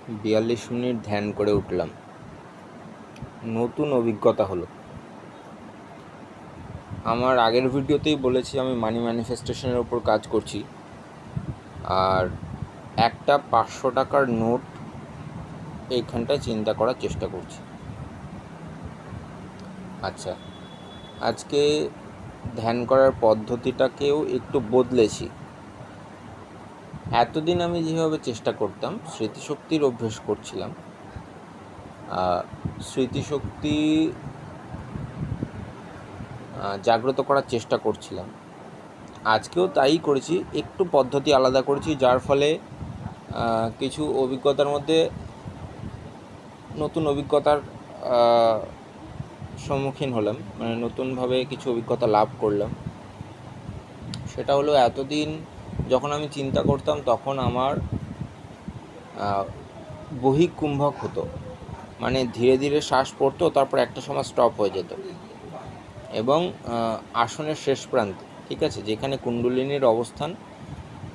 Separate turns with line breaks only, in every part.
42 minute ধ্যান করে উঠলাম। নতুন অভিজ্ঞতা হলো। আমার আগের ভিডিওতেই বলেছি আমি মানি ম্যানিফেস্টেশনের ওপর কাজ করছি, আর একটা 500 টাকার নোট এইখানটায় চিন্তা করার চেষ্টা করছি। আচ্ছা, আজকে ধ্যান করার পদ্ধতিটাকেও একটু বদলেছি। এতদিন আমি যেভাবে চেষ্টা করতাম, স্মৃতিশক্তির অভ্যেস করছিলাম, স্মৃতিশক্তি জাগ্রত করার চেষ্টা করছিলাম। আজকেও তাই করেছি, একটু পদ্ধতি আলাদা করেছি, যার ফলে কিছু অভিজ্ঞতার মধ্যে নতুন অভিজ্ঞতার সম্মুখীন হলাম, মানে নতুনভাবে কিছু অভিজ্ঞতা লাভ করলাম। সেটা হলো, এতদিন যখন আমি চিন্তা করতাম তখন আমার বহিঃকুম্ভক হতো, মানে ধীরে ধীরে শ্বাস পড়তো, তারপর একটা সময় স্টপ হয়ে যেত, এবং আসনের শেষ প্রান্তে, ঠিক আছে, যেখানে কুণ্ডলিনীর অবস্থান,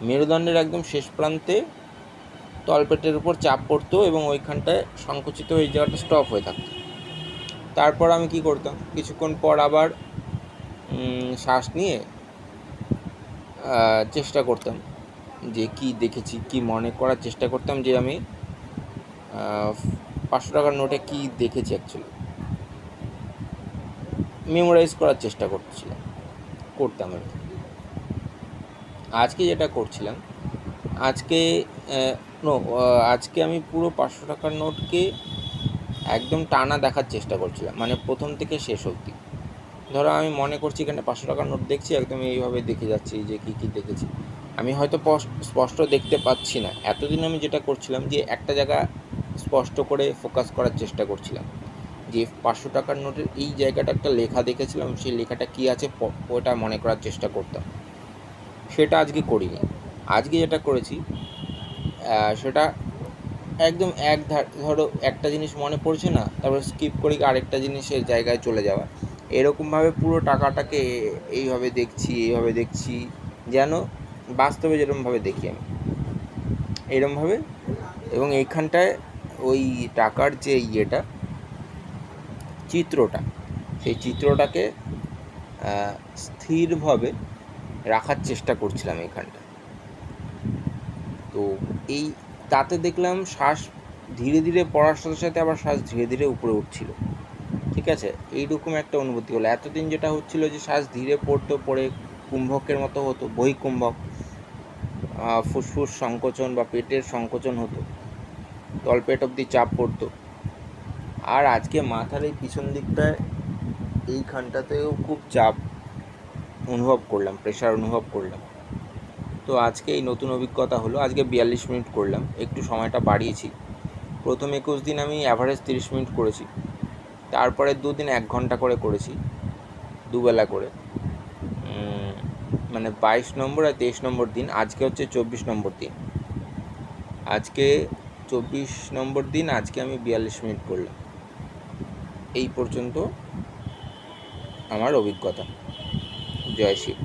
মেরুদণ্ডের একদম শেষ প্রান্তে তলপেটের উপর চাপ পড়তো এবং ওইখানটায় সংকুচিত হয়ে জায়গাটা স্টপ হয়ে থাকতো। তারপর আমি কি করতাম, কিছুক্ষণ পর আবার শ্বাস নিয়ে চেষ্টা করতাম যে কি দেখেছি, কি মনে করার চেষ্টা করতাম যে আমি 500 টাকার নোটে কি দেখেছি, অ্যাকচুয়ালি মেমোরাইজ করার চেষ্টা করতাম আর কি। আজকে যেটা করছিলাম, আজকে আমি পুরো 500 টাকার নোটকে একদম টানা দেখার চেষ্টা করছিলাম, মানে প্রথম থেকে শেষ অবধি। ধরো আমি মনে করছি এখানে 500 টাকার নোট দেখছি, একদম এইভাবে দেখে যাচ্ছি যে কী কী দেখেছি। আমি হয়তো স্পষ্ট দেখতে পাচ্ছি না। এতদিন আমি যেটা করছিলাম যে একটা জায়গা স্পষ্ট করে ফোকাস করার চেষ্টা করছিলাম, যে 500 টাকার নোটের এই জায়গাটা একটা লেখা দেখেছিলাম, সেই লেখাটা কী আছে ওটা মনে করার চেষ্টা করতাম। সেটা আজকে করিনি। আজকে যেটা করেছি সেটা একদম ধরো একটা জিনিস মনে পড়ছে না, তারপর স্কিপ করে আরেকটা জিনিসের জায়গায় চলে যাওয়া, এরকমভাবে পুরো টাকাটাকে এইভাবে দেখছি, যেন বাস্তবে যেরকমভাবে দেখি আমি এরকমভাবে। এবং এইখানটায় ওই টাকার যে চিত্রটা, সেই চিত্রটাকে স্থিরভাবে রাখার চেষ্টা করছিলাম এইখানটা। তো তাতে দেখলাম শ্বাস ধীরে ধীরে পড়ার সাথে সাথে আবার শ্বাস ধীরে ধীরে উপরে উঠছিল, ঠিক আছে। এইরকম একটা অনুভূতি হলো। এতদিন যেটা হচ্ছিল যে শ্বাস ধীরে পড়তো, পড়ে কুম্ভকের মতো হতো, বহিঃকুম্ভক, ফুসফুস সংকোচন বা পেটের সংকোচন হতো, তলপেট অবধি চাপ পড়তো। আর আজকে মাথার এই পিছন দিকটায় এইখানটাতেও খুব চাপ অনুভব করলাম, প্রেশার অনুভব করলাম। তো আজকে এই নতুন অভিজ্ঞতা হলো। আজকে 42 মিনিট করলাম, একটু সময়টা বাড়িয়েছি। প্রথম 21 দিন আমি অ্যাভারেজ 30 মিনিট করেছি, তারপরে 2 দিন 1 ঘন্টা করে করেছি, দুবেলা করে, মানে 22 নম্বর আর 23 নম্বর দিন। আজকে হচ্ছে 24 নম্বর দিন। আজকে 24 নম্বর দিন, আজকে আমি 42 মিনিট করলাম। এই পর্যন্ত আমার অভিজ্ঞতা। জয় শিব।